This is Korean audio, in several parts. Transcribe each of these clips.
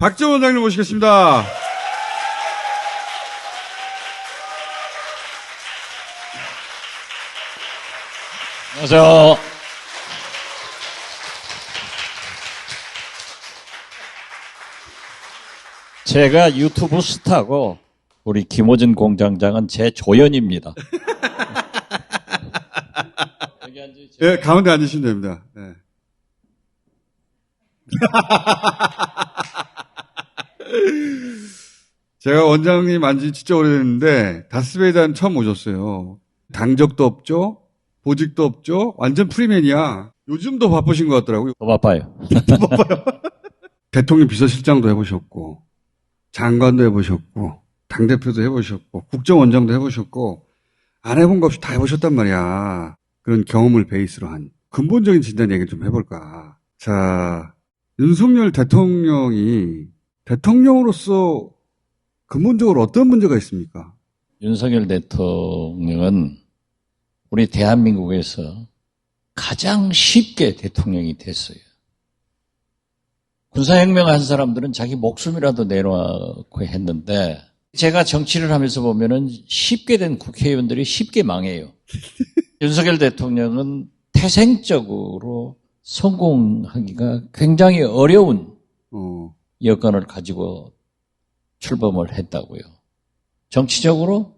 박지원 원장님 모시겠습니다. 안녕하세요. 제가 유튜브 스타고 우리 김호준 공장장은 제 조연입니다. 여기 앉으세요. 예, 가운데 앉으시면 됩니다. 네. 제가 원장님 안지 진짜 오래됐는데 다스베이다는 처음 오셨어요. 당적도 없죠, 보직도 없죠, 완전 프리맨이야. 요즘도 바쁘신 것 같더라고요. 더 바빠요. 대통령 비서실장도 해보셨고, 장관도 해보셨고, 당대표도 해보셨고, 국정원장도 해보셨고, 안 해본 거 없이 다 해보셨단 말이야. 그런 경험을 베이스로 한 근본적인 진단 얘기를 좀 해볼까. 자, 윤석열 대통령이 대통령으로서 근본적으로 어떤 문제가 있습니까? 윤석열 대통령은 우리 대한민국에서 가장 쉽게 대통령이 됐어요. 군사혁명 한 사람들은 자기 목숨이라도 내놓고 했는데 제가 정치를 하면서 보면은 쉽게 된 국회의원들이 쉽게 망해요. 윤석열 대통령은 태생적으로 성공하기가 굉장히 어려운 여건을 가지고 출범을 했다고요. 정치적으로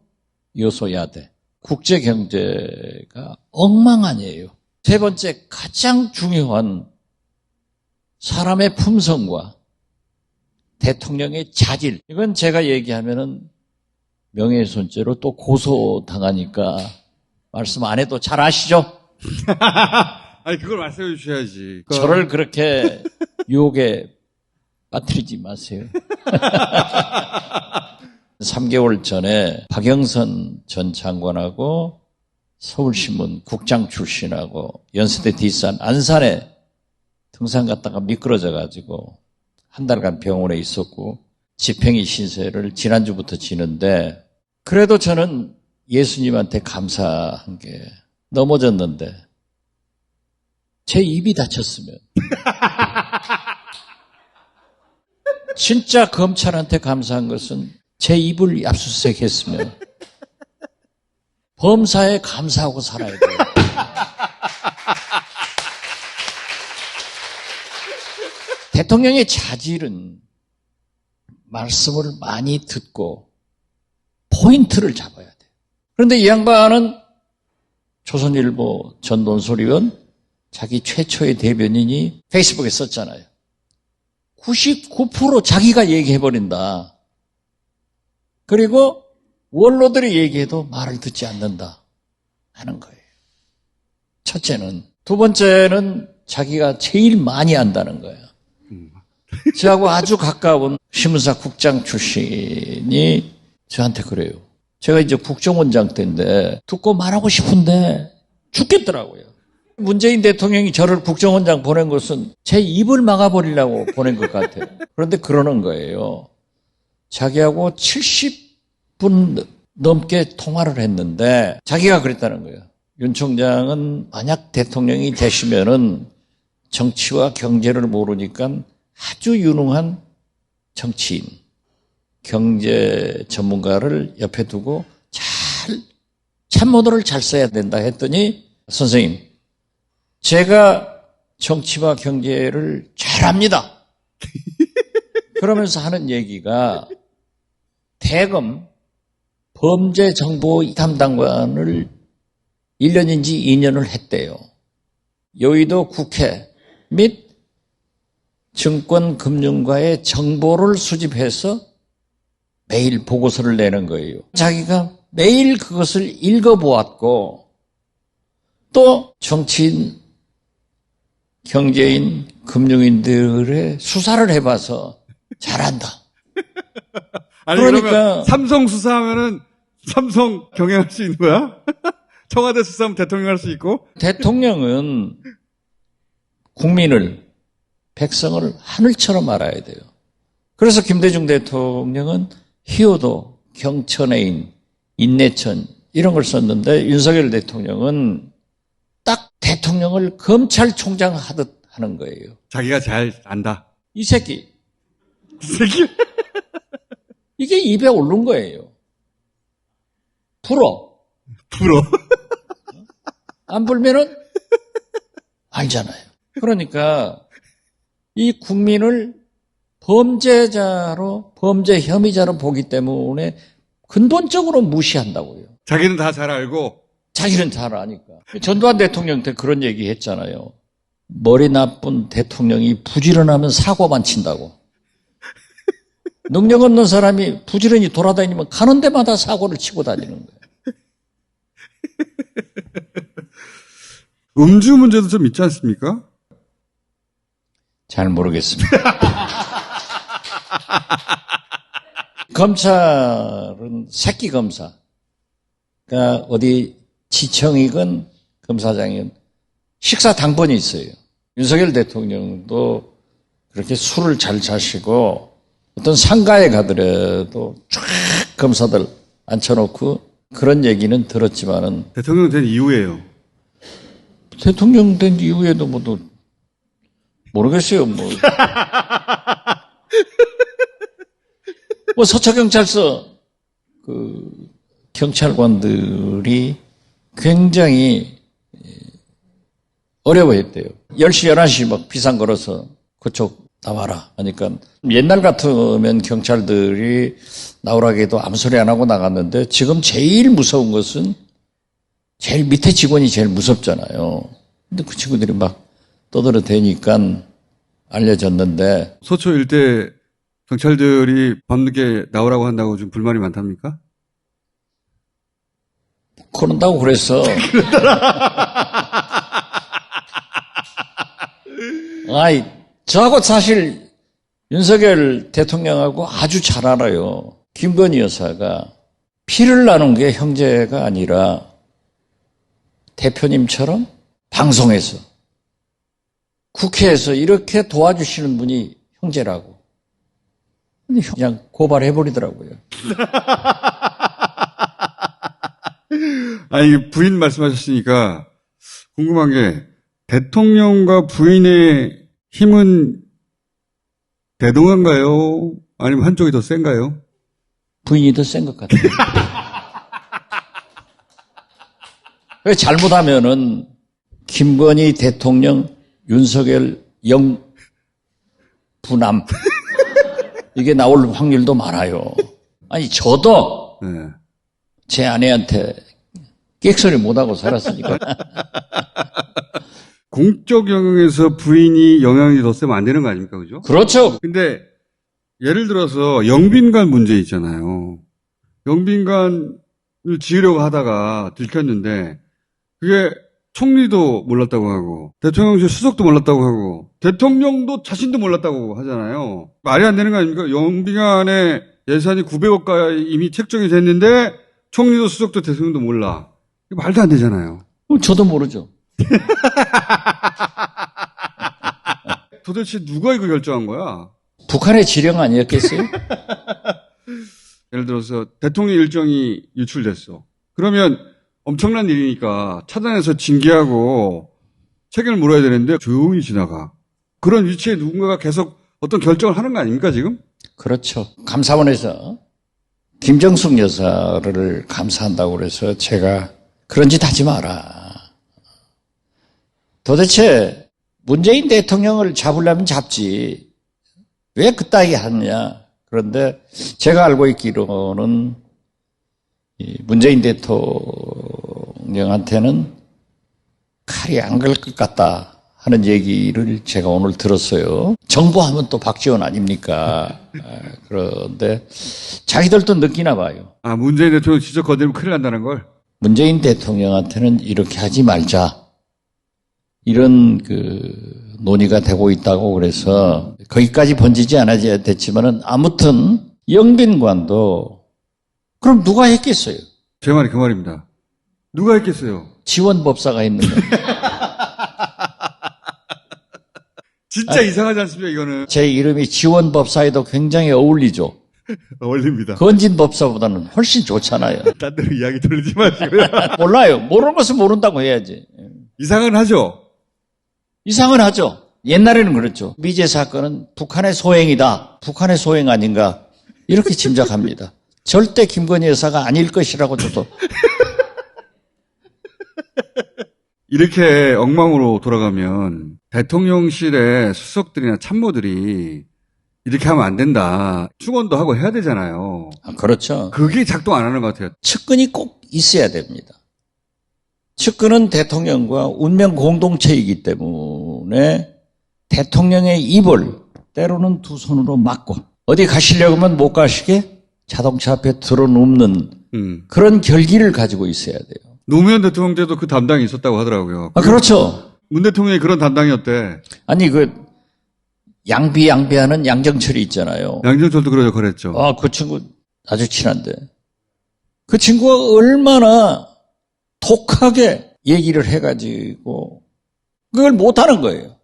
여소야대, 국제경제가 엉망아니에요. 세 번째, 가장 중요한 사람의 품성과 대통령의 자질. 이건 제가 얘기하면은 명예훼손죄로 또 고소당하니까 말씀 안 해도 잘 아시죠? 아니, 그걸 말씀해 주셔야지. 저를 그렇게 유혹에 빠뜨리지 마세요. 3개월 전에 박영선 전 장관하고 서울신문 국장 출신하고 연세대 뒷산 안산에 등산 갔다가 미끄러져가지고 한 달간 병원에 있었고 집행위 신세를 지난주부터 지는데 그래도 저는 예수님한테 감사한 게 넘어졌는데 제 입이 다쳤으면 진짜 검찰한테 감사한 것은 제 입을 압수수색했으면 범사에 감사하고 살아야 돼요. 대통령의 자질은 말씀을 많이 듣고 포인트를 잡아야 돼요. 그런데 이 양반은 조선일보 전 논설위원 자기 최초의 대변인이 페이스북에 썼잖아요. 99% 자기가 얘기해버린다. 그리고 원로들이 얘기해도 말을 듣지 않는다 하는 거예요. 첫째는. 두 번째는 자기가 제일 많이 안다는 거예요. 저하고 아주 가까운 신문사 국장 출신이 저한테 그래요. 제가 이제 국정원장 때인데 듣고 말하고 싶은데 죽겠더라고요. 문재인 대통령이 저를 국정원장 보낸 것은 제 입을 막아버리려고 보낸 것 같아요. 그런데 그러는 거예요. 자기하고 70분 넘게 통화를 했는데 자기가 그랬다는 거예요. 윤 총장은 만약 대통령이 되시면은 정치와 경제를 모르니까 아주 유능한 정치인, 경제 전문가를 옆에 두고 참모들을 잘 써야 된다 했더니 선생님, 제가 정치와 경제를 잘합니다. 그러면서 하는 얘기가 대검 범죄정보 담당관을 1년인지 2년을 했대요. 여의도 국회 및 증권금융과의 정보를 수집해서 매일 보고서를 내는 거예요. 자기가 매일 그것을 읽어보았고 또 정치인, 경제인, 금융인들의 수사를 해봐서 잘한다. 아니, 그러니까 삼성 수사하면은 삼성 경영할 수 있는 거야? 청와대 수사하면 대통령 할 수 있고? 대통령은 국민을, 백성을 하늘처럼 알아야 돼요. 그래서 김대중 대통령은 희호도, 경천애인, 인내천 이런 걸 썼는데 윤석열 대통령은 딱 대통령을 검찰총장 하듯 하는 거예요. 자기가 잘 안다. 이 새끼 새끼. 이게 입에 오른 거예요. 불어. 안 불면은 알잖아요. 그러니까 이 국민을 범죄자로, 범죄 혐의자로 보기 때문에 근본적으로 무시한다고요. 자기는 다 잘 알고. 자기는 잘 아니까. 전두환 대통령 때 그런 얘기 했잖아요. 머리 나쁜 대통령이 부지런하면 사고만 친다고. 능력 없는 사람이 부지런히 돌아다니면 가는 데마다 사고를 치고 다니는 거예요. 음주 문제도 좀 있지 않습니까? 잘 모르겠습니다. 검찰은 새끼 검사. 그러니까 어디 지청이건 검사장이건 식사 당번이 있어요. 윤석열 대통령도 그렇게 술을 잘 자시고 어떤 상가에 가더라도 쫙 검사들 앉혀놓고 그런 얘기는 들었지만은 대통령 된 이후에요. 대통령 된 이후에도 뭐도 모르겠어요. 뭐 서초경찰서 그 경찰관들이 굉장히 어려워했대요. 10시, 11시 막 비상 걸어서 그쪽 나와라 하니까 옛날 같으면 경찰들이 나오라고 해도 아무 소리 안 하고 나갔는데 지금 제일 무서운 것은 제일 밑에 직원이 제일 무섭잖아요. 근데 그 친구들이 막 떠들어대니까 알려졌는데 서초 일대 경찰들이 밤늦게 나오라고 한다고 좀 불만이 많답니까? 그런다고 그래서 아이 저하고 사실 윤석열 대통령하고 아주 잘 알아요. 김건희 여사가 피를 나눈 게 형제가 아니라 대표님처럼 방송에서 국회에서 이렇게 도와주시는 분이 형제라고. 그냥 고발해버리더라고요. 아니, 부인 말씀하셨으니까 궁금한 게 대통령과 부인의 힘은 대동한가요? 아니면 한쪽이 더 센가요? 부인이 더 센 것 같아요. 왜 잘못하면은 김건희 대통령, 윤석열 영부남 이게 나올 확률도 많아요. 아니 저도 네. 제 아내한테 객소리 못하고 살았으니까. 공적 영역에서 부인이 영향이 더 세면 안 되는 거 아닙니까? 그죠? 그렇죠. 근데 예를 들어서 영빈관 문제 있잖아요. 영빈관을 지으려고 하다가 들켰는데 그게 총리도 몰랐다고 하고 대통령실 수석도 몰랐다고 하고 대통령도 자신도 몰랐다고 하잖아요. 말이 안 되는 거 아닙니까? 영빈관의 예산이 900억가에 이미 책정이 됐는데 총리도 수석도 대통령도 몰라. 이거 말도 안 되잖아요. 저도 모르죠. 도대체 누가 이거 결정한 거야? 북한의 지령 아니었겠어요? 예를 들어서 대통령 일정이 유출됐어. 그러면 엄청난 일이니까 차단해서 징계하고 책임을 물어야 되는데 조용히 지나가. 그런 위치에 누군가가 계속 어떤 결정을 하는 거 아닙니까 지금? 그렇죠. 감사원에서 김정숙 여사를 감사한다고 그래서 제가 그런 짓 하지 마라. 도대체 문재인 대통령을 잡으려면 잡지. 왜 그따위 하느냐. 그런데 제가 알고 있기로는 문재인 대통령한테는 칼이 안 갈 것 같다 하는 얘기를 제가 오늘 들었어요. 정부하면 또 박지원 아닙니까? 그런데 자기들도 느끼나 봐요. 아, 문재인 대통령 직접 건드리면 큰일 난다는 걸? 문재인 대통령한테는 이렇게 하지 말자. 이런 논의가 되고 있다고 그래서 거기까지 번지지 않아야 됐지만은 아무튼 영빈관도 그럼 누가 했겠어요? 제 말이 그 말입니다. 누가 했겠어요? 지원법사가 했는 거예요. 진짜 이상하지 않습니까 이거는? 제 이름이 지원법사에도 굉장히 어울리죠. 어울립니다. 건진법사보다는 훨씬 좋잖아요. 딴 데로 이야기 돌리지 마시고요. 몰라요. 모르는 것은 모른다고 해야지. 이상은 하죠? 이상은 하죠. 옛날에는 그랬죠. 미제 사건은 북한의 소행이다. 북한의 소행 아닌가. 이렇게 짐작합니다. 절대 김건희 여사가 아닐 것이라고 저도. 이렇게 엉망으로 돌아가면 대통령실의 수석들이나 참모들이 이렇게 하면 안 된다. 충원도 하고 해야 되잖아요. 그렇죠. 그게 작동 안 하는 것 같아요. 측근이 꼭 있어야 됩니다. 측근은 대통령과 운명 공동체이기 때문에 대통령의 입을 때로는 두 손으로 막고 어디 가시려고 하면 못 가시게 자동차 앞에 들어눕는 그런 결기를 가지고 있어야 돼요. 노무현 대통령 때도 그 담당이 있었다고 하더라고요. 그렇죠. 문 대통령이 그런 담당이었대. 아니 양비하는 양정철이 있잖아요. 양정철도 그런 역할을 했죠. 그 친구 아주 친한데 그 친구가 얼마나 독하게 얘기를 해가지고 그걸 못하는 거예요.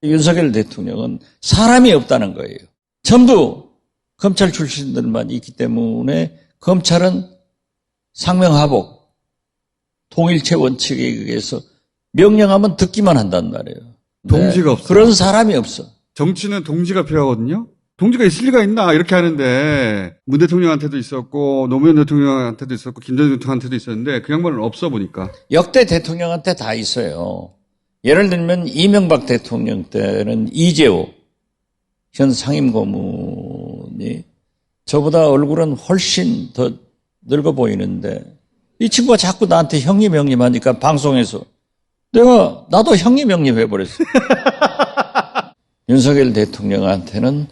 윤석열 대통령은 사람이 없다는 거예요. 전부 검찰 출신들만 있기 때문에 검찰은 상명하복 통일체 원칙에 의해서 명령하면 듣기만 한단 말이에요. 동지가 없어요. 그런 사람이 없어. 정치는 동지가 필요하거든요. 동지가 있을 리가 있나 이렇게 하는데 문 대통령한테도 있었고 노무현 대통령한테도 있었고 김대중 대통령한테도 있었는데 그 양반은 없어 보니까. 역대 대통령한테 다 있어요. 예를 들면 이명박 대통령 때는 이재호 현 상임고문이 저보다 얼굴은 훨씬 더 늙어 보이는데 이 친구가 자꾸 나한테 형님 하니까 방송에서 나도 형님 해버렸어. 윤석열 대통령한테는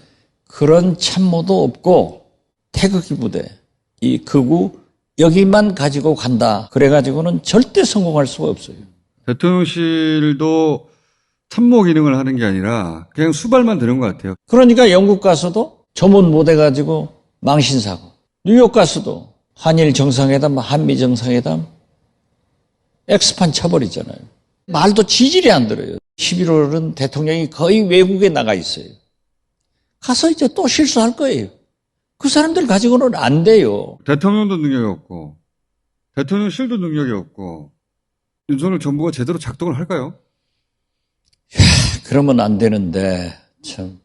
그런 참모도 없고 태극기 부대, 이 극우 여기만 가지고 간다. 그래가지고는 절대 성공할 수가 없어요. 대통령실도 참모 기능을 하는 게 아니라 그냥 수발만 드는 것 같아요. 그러니까 영국 가서도 조문 못 해가지고 망신사고, 뉴욕 가서도 한일 정상회담, 한미 정상회담 엑스판 쳐버리잖아요. 말도 지질이 안 들어요. 11월은 대통령이 거의 외국에 나가 있어요. 가서 이제 또 실수할 거예요. 그 사람들 가지고는 안 돼요. 대통령도 능력이 없고 대통령실도 능력이 없고 윤석열 정부가 제대로 작동을 할까요? 그러면 안 되는데 참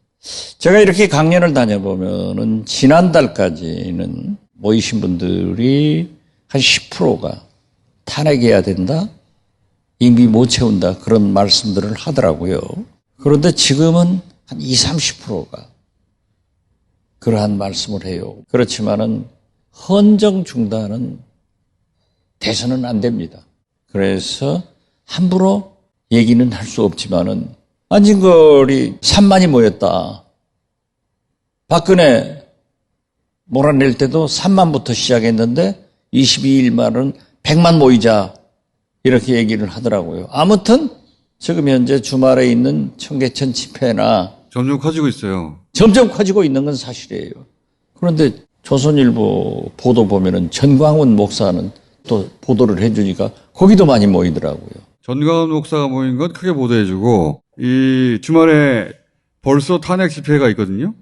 제가 이렇게 강연을 다녀보면은 지난달까지는 모이신 분들이 한 10%가 탄핵해야 된다, 임기 못 채운다 그런 말씀들을 하더라고요. 그런데 지금은 한 20, 30%가 그러한 말씀을 해요. 그렇지만은 헌정 중단은 돼서는 안 됩니다. 그래서 함부로 얘기는 할 수 없지만은 안진걸이 3만이 모였다. 박근혜 몰아낼 때도 3만부터 시작했는데 22일 말은 100만 모이자 이렇게 얘기를 하더라고요. 아무튼 지금 현재 주말에 있는 청계천 집회나 점점 커지고 있어요. 점점 커지고 있는 건 사실이에요. 그런데 조선일보 보도 보면은 전광훈 목사는 또 보도를 해주니까 거기도 많이 모이더라고요. 전광훈 목사가 모인 건 크게 보도해주고 이 주말에 벌써 탄핵 집회가 있거든요.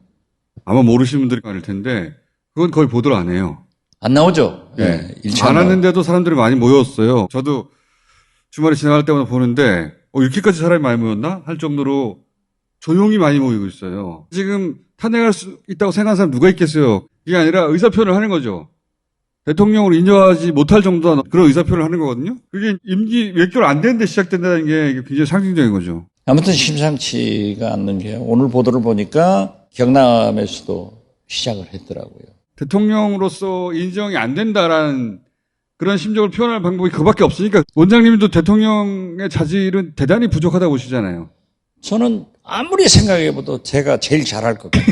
아마 모르시는 분들이 많을 텐데 그건 거의 보도를 안 해요. 안 나오죠? 네. 안 하는데도 사람들이 많이 모였어요. 저도 주말에 지나갈 때마다 보는데 이렇게까지 사람이 많이 모였나? 할 정도로 조용히 많이 모이고 있어요. 지금 탄핵할 수 있다고 생각하는 사람 누가 있겠어요? 그게 아니라 의사표현을 하는 거죠. 대통령으로 인정하지 못할 정도의 그런 의사표현을 하는 거거든요. 그게 임기 몇 개월 안 됐는데 시작된다는 게 굉장히 상징적인 거죠. 아무튼 심상치가 않는 게 오늘 보도를 보니까 경남에서도 시작을 했더라고요. 대통령으로서 인정이 안 된다라는 그런 심정을 표현할 방법이 그밖에 없으니까 원장님도 대통령의 자질은 대단히 부족하다고 보시잖아요. 저는 아무리 생각해봐도 제가 제일 잘할 것 같아요.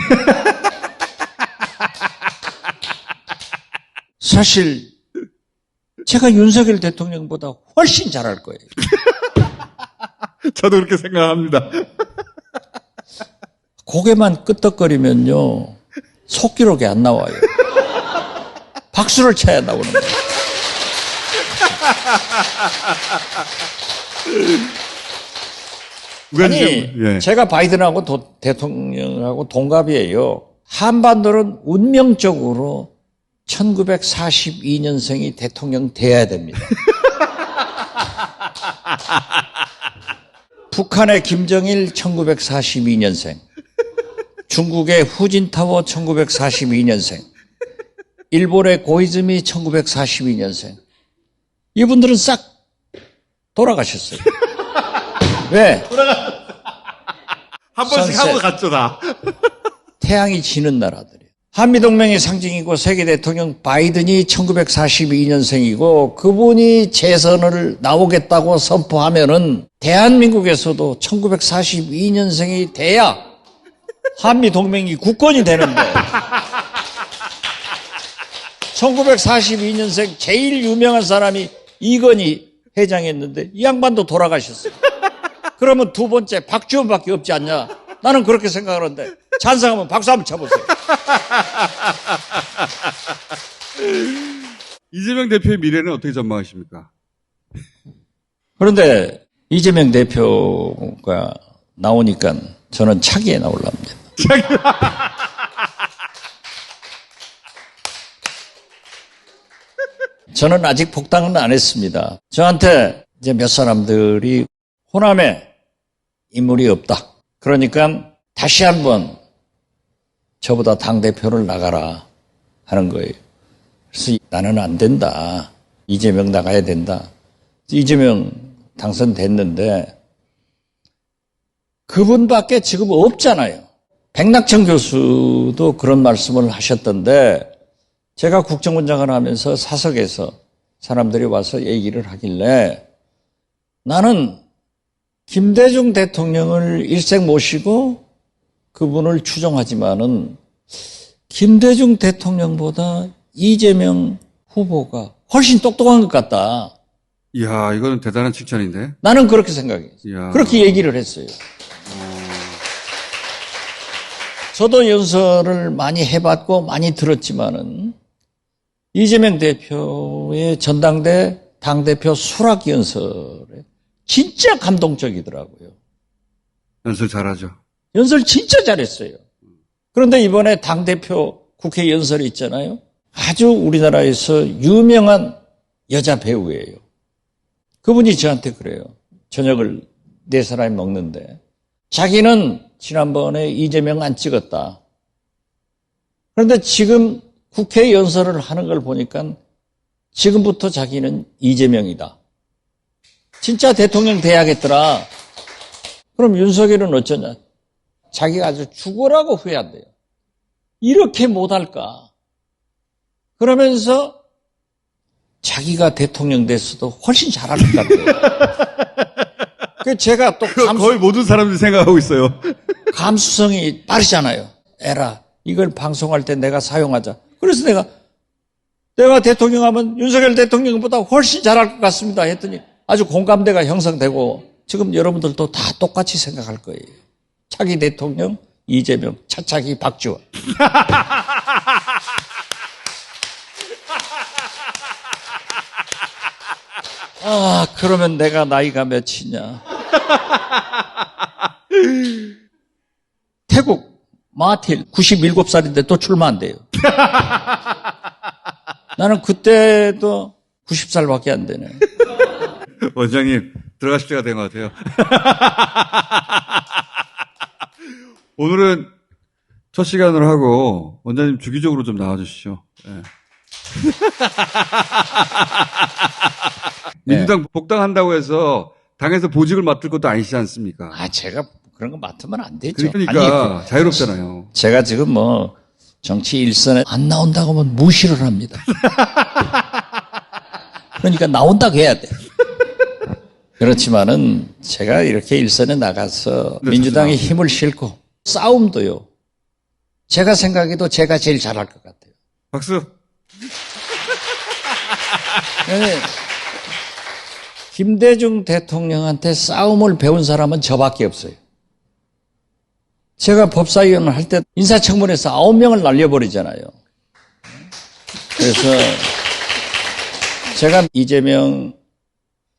사실 제가 윤석열 대통령보다 훨씬 잘할 거예요. 저도 그렇게 생각합니다. 고개만 끄덕거리면요 속기록이 안 나와요. 박수를 쳐야 나오는 거예요. 아니 예. 제가 바이든하고 대통령하고 동갑이에요. 한반도는 운명적으로 1942년생이 대통령 돼야 됩니다. 북한의 김정일 1942년생, 중국의 후진타오 1942년생, 일본의 고이즈미 1942년생. 이분들은 싹 돌아가셨어요. 왜? 한 번씩 선셋. 하고 갔죠, 다. 태양이 지는 나라들이에요. 한미동맹의 상징이고 세계 대통령 바이든이 1942년생이고 그분이 재선을 나오겠다고 선포하면은 대한민국에서도 1942년생이 돼야 한미동맹이 국권이 되는데 1942년생 제일 유명한 사람이 이건희 회장이었는데 이 양반도 돌아가셨어요. 그러면 두 번째 박지원밖에 없지 않냐? 나는 그렇게 생각하는데 찬성하면 박수 한번 쳐보세요. 이재명 대표의 미래는 어떻게 전망하십니까? 그런데 이재명 대표가 나오니까 저는 차기에 나오려합니다. 저는 아직 복당은 안 했습니다. 저한테 이제 몇 사람들이 호남에 인물이 없다. 그러니까 다시 한번 저보다 당대표를 나가라 하는 거예요. 그래서 나는 안 된다. 이재명 나가야 된다. 이재명 당선됐는데 그분밖에 지금 없잖아요. 백낙천 교수도 그런 말씀을 하셨던데 제가 국정원장을 하면서 사석에서 사람들이 와서 얘기를 하길래 나는 김대중 대통령을 일생 모시고 그분을 추종하지만은 김대중 대통령보다 이재명 후보가 훨씬 똑똑한 것 같다. 이야, 이거는 대단한 칭찬인데? 나는 그렇게 생각해요. 이야. 그렇게 얘기를 했어요. 저도 연설을 많이 해봤고 많이 들었지만은 이재명 대표의 전당대 당대표 수락 연설에 진짜 감동적이더라고요. 연설 잘하죠. 연설 진짜 잘했어요. 그런데 이번에 당대표 국회 연설이 있잖아요. 아주 우리나라에서 유명한 여자 배우예요. 그분이 저한테 그래요. 저녁을 4사람이 먹는데 자기는 지난번에 이재명 안 찍었다. 그런데 지금 국회 연설을 하는 걸 보니까 지금부터 자기는 이재명이다. 진짜 대통령 돼야겠더라. 그럼 윤석열은 어쩌냐? 자기가 아주 죽어라고 후회한대요. 이렇게 못할까? 그러면서 자기가 대통령 됐어도 훨씬 잘할 것 같아요. 그 제가 또 거의 모든 사람들이 생각하고 있어요. 감수성이 빠르잖아요. 에라, 이걸 방송할 때 내가 사용하자. 그래서 내가 대통령 하면 윤석열 대통령보다 훨씬 잘할 것 같습니다 했더니 아주 공감대가 형성되고 지금 여러분들도 다 똑같이 생각할 거예요. 차기 대통령 이재명, 차차기 박지원. 아, 그러면 내가 나이가 몇이냐. 태국 마틸 97살인데 또 출마한대요. 나는 그때도 90살밖에 안 되네. 원장님, 들어가실 때가 된 것 같아요. 오늘은 첫 시간으로 하고 원장님 주기적으로 좀 나와주시죠. 네. 민주당 복당한다고 해서 당에서 보직을 맡을 것도 아니시지 않습니까? 아, 제가 그런 거 맡으면 안 되죠. 그러니까 아니, 자유롭잖아요. 제가 지금 뭐 정치 일선에 안 나온다고 하면 무시를 합니다. 그러니까 나온다고 해야 돼. 그렇지만은 제가 이렇게 일선에 나가서 민주당의 힘을 실고 싸움도요. 제가 생각해도 제가 제일 잘할 것 같아요. 박수. 김대중 대통령한테 싸움을 배운 사람은 저밖에 없어요. 제가 법사위원을 할 때 인사청문회에서 9명을 날려버리잖아요. 그래서 제가 이재명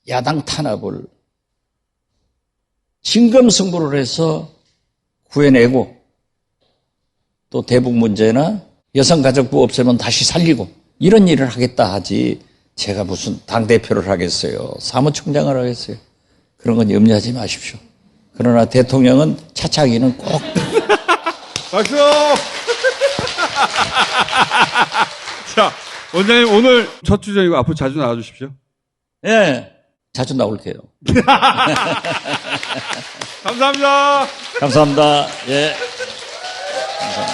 야당 탄압을 진검승부를 해서 구해내고 또 대북 문제나 여성가족부 없애면 다시 살리고 이런 일을 하겠다 하지 제가 무슨 당대표를 하겠어요. 사무총장을 하겠어요. 그런 건 염려하지 마십시오. 그러나 대통령은 차차기는 꼭 박수! 자, 원장님 오늘 첫 주전이고 앞으로 자주 나와주십시오. 예, 자주 나올게요. 감사합니다. 감사합니다. 예. 감사합니다.